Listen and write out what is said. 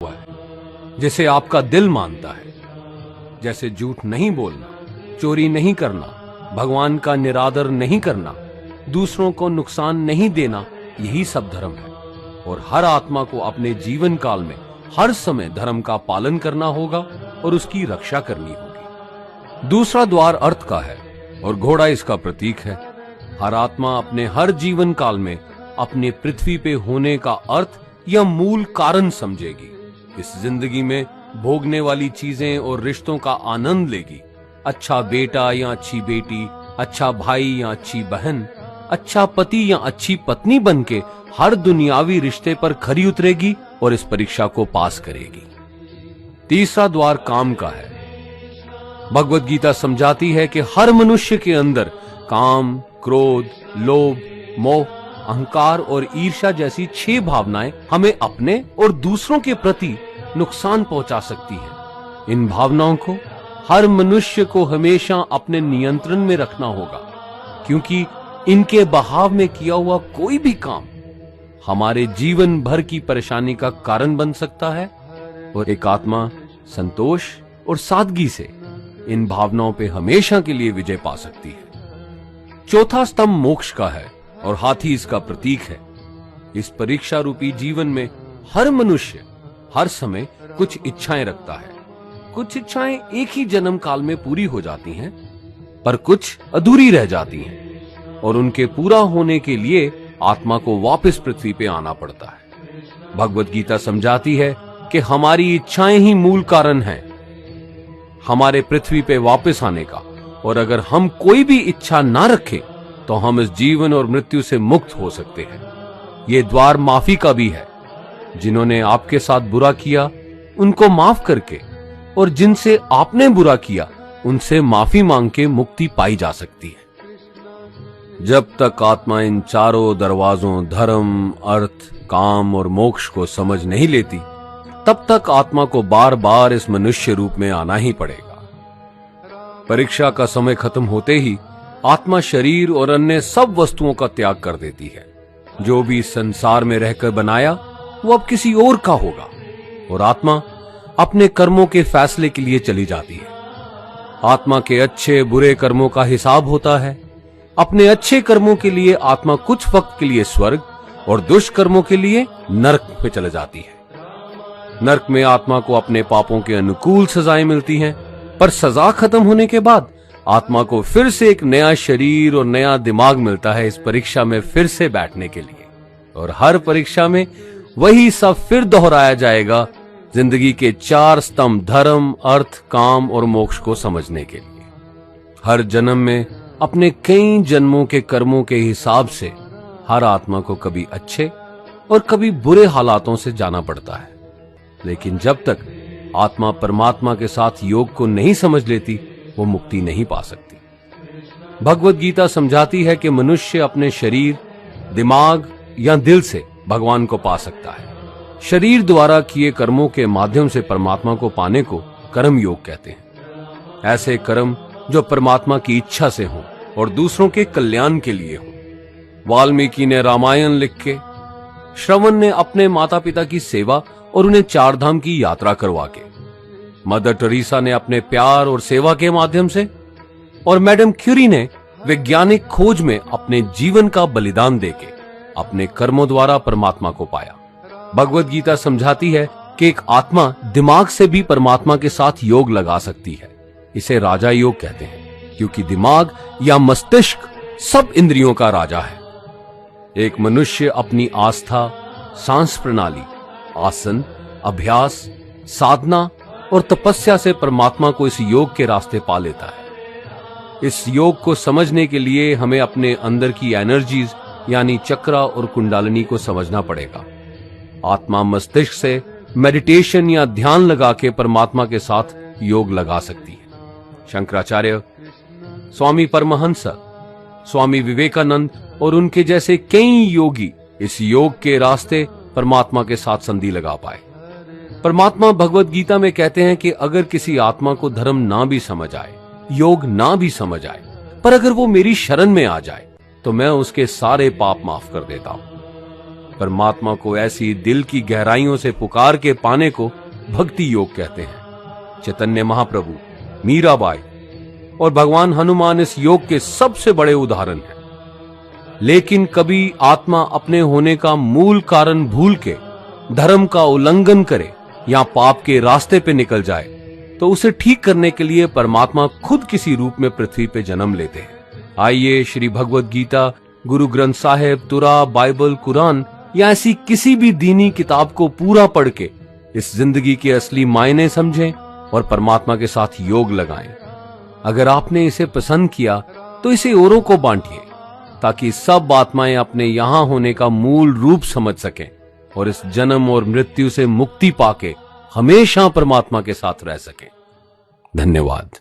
हुआ है जिसे आपका दिल मानता है, जैसे झूठ नहीं बोलना, चोरी नहीं करना, भगवान का निरादर नहीं करना, दूसरों को नुकसान नहीं देना, यही सब धर्म है। और हर आत्मा को अपने जीवन काल में हर समय धर्म का पालन करना होगा और उसकी रक्षा करनी होगी। दूसरा द्वार अर्थ का है और घोड़ा इसका प्रतीक है। हर आत्मा अपने हर जीवन काल में अपने पृथ्वी पे होने का अर्थ या मूल कारण समझेगी। इस जिंदगी में भोगने वाली चीजें और रिश्तों का आनंद लेगी। अच्छा बेटा या अच्छी बेटी, अच्छा भाई या अच्छी बहन, अच्छा पति या अच्छी पत्नी बनके हर दुनियावी रिश्ते पर खरी उतरेगी और इस परीक्षा को पास करेगी। तीसरा द्वार काम का है। भगवत गीता समझाती है कि हर मनुष्य के अंदर काम, क्रोध, लोभ, मोह, अहंकार और ईर्ष्या जैसी 6 भावनाएं हमें अपने और दूसरों के प्रति नुकसान पहुंचा सकती हैं। इन भावनाओं को हर मनुष्य को हमेशा अपने नियंत्रण में रखना होगा, क्योंकि इनके बहाव में किया हुआ कोई भी काम हमारे जीवन भर की परेशानी का कारण बन सकता है। और एक आत्मा संतोष और सादगी से इन भावनाओं पे हमेशा के लिए विजय पा सकती है। चौथा स्तंभ मोक्ष का है और हाथी इसका प्रतीक है। इस परीक्षा रूपी जीवन में हर मनुष्य हर समय कुछ इच्छाएं रखता है। कुछ इच्छाएं एक ही जन्म काल में पूरी हो जाती हैं, पर कुछ अधूरी रह जाती हैं और उनके पूरा होने के लिए आत्मा को वापस पृथ्वी पे आना पड़ता है। भगवत गीता समझाती है कि हमारी इच्छाएं ही मूल कारण हैं हमारे पृथ्वी पे वापस आने का, और अगर हम कोई भी इच्छा ना रखें तो हम इस जीवन और मृत्यु से मुक्त हो सकते हैं। ये द्वार माफी का भी है। जिन्होंने आपके साथ बुरा किया उनको माफ करके और जिनसे आपने बुरा किया उनसे माफी मांग के मुक्ति पाई जा सकती है। जब तक आत्मा इन चारों दरवाजों धर्म, अर्थ, काम और मोक्ष को समझ नहीं लेती, तब तक आत्मा को बार बार इस मनुष्य रूप में आना ही पड़ेगा। परीक्षा का समय खत्म होते ही आत्मा शरीर और अन्य सब वस्तुओं का त्याग कर देती है। जो भी संसार में रहकर बनाया वो अब किसी और का होगा और आत्मा अपने कर्मों के फैसले के लिए चली जाती है। आत्मा के अच्छे बुरे कर्मों का हिसाब होता है। अपने अच्छे कर्मों के लिए आत्मा कुछ वक्त के लिए स्वर्ग और दुष्कर्मों के लिए नरक में चले जाती है। नरक में आत्मा को अपने पापों के अनुकूल सजाएं मिलती हैं, पर सजा खत्म होने के बाद आत्मा को फिर से एक नया शरीर और नया दिमाग मिलता है इस परीक्षा में फिर से बैठने के लिए। और हर परीक्षा में वही सब फिर दोहराया जाएगा, जिंदगी के 4 स्तंभ धर्म, अर्थ, काम और मोक्ष को समझने के लिए। हर जन्म में अपने कई जन्मों के कर्मों के हिसाब से हर आत्मा को कभी अच्छे और कभी बुरे हालातों से जाना पड़ता है। लेकिन जब तक आत्मा परमात्मा के साथ योग को नहीं समझ लेती, वो मुक्ति नहीं पा सकती। भगवत गीता समझाती है कि मनुष्य अपने शरीर, दिमाग या दिल से भगवान को पा सकता है। शरीर द्वारा किए कर्मों के माध्यम से परमात्मा को पाने को कर्म योग कहते हैं। ऐसे कर्म जो परमात्मा की इच्छा से हों और दूसरों के कल्याण के लिए हों। वाल्मीकि ने रामायण लिख के, श्रवण ने अपने माता पिता की सेवा और उन्हें 4 धाम की यात्रा करवा के, मदर टेरेसा ने अपने प्यार और सेवा के माध्यम से, और मैडम क्यूरी ने वैज्ञानिक खोज में अपने जीवन का बलिदान देके अपने कर्मों द्वारा परमात्मा को पाया। भगवत गीता समझाती है कि एक आत्मा दिमाग से भी परमात्मा के साथ योग लगा सकती है। इसे राजा योग कहते हैं, क्योंकि दिमाग या मस्तिष्क सब इंद्रियों का राजा है। एक मनुष्य अपनी आस्था, सांस प्रणाली, आसन, अभ्यास, साधना और तपस्या से परमात्मा को इस योग के रास्ते पा लेता है। इस योग को समझने के लिए हमें अपने अंदर की एनर्जीज यानी चक्रा और कुंडलिनी को समझना पड़ेगा। आत्मा मस्तिष्क से मेडिटेशन या ध्यान लगा के परमात्मा के साथ योग लगा सकती है। शंकराचार्य, स्वामी परमहंस, स्वामी विवेकानंद और उनके जैसे कई योगी इस योग के रास्ते परमात्मा के साथ संधि लगा पाए। परमात्मा भगवत गीता में कहते हैं कि अगर किसी आत्मा को धर्म ना भी समझ आए, योग ना भी समझ आए, पर अगर वो मेरी शरण में आ जाए तो मैं उसके सारे पाप माफ कर देता हूं। परमात्मा को ऐसी दिल की गहराइयों से पुकार के पाने को भक्ति योग कहते हैं। चैतन्य महाप्रभु, मीराबाई और भगवान हनुमान इस योग के सबसे बड़े उदाहरण हैं। लेकिन कभी आत्मा अपने होने का मूल कारण भूल के धर्म का उल्लंघन करे या पाप के रास्ते पे निकल जाए तो उसे ठीक करने के लिए परमात्मा खुद किसी रूप में पृथ्वी पे जन्म लेते हैं। आइए श्री भगवद गीता, गुरु ग्रंथ साहिब, तुरा, बाइबल, कुरान या ऐसी किसी भी दीनी किताब को पूरा पढ़ के इस जिंदगी के असली मायने समझें और परमात्मा के साथ योग लगाएं। अगर आपने इसे पसंद किया तो इसे औरों को बांटिए ताकि सब आत्माएं अपने यहां होने का मूल रूप समझ सकें और इस जन्म और मृत्यु से मुक्ति पाके हमेशा परमात्मा के साथ रह सकें। धन्यवाद।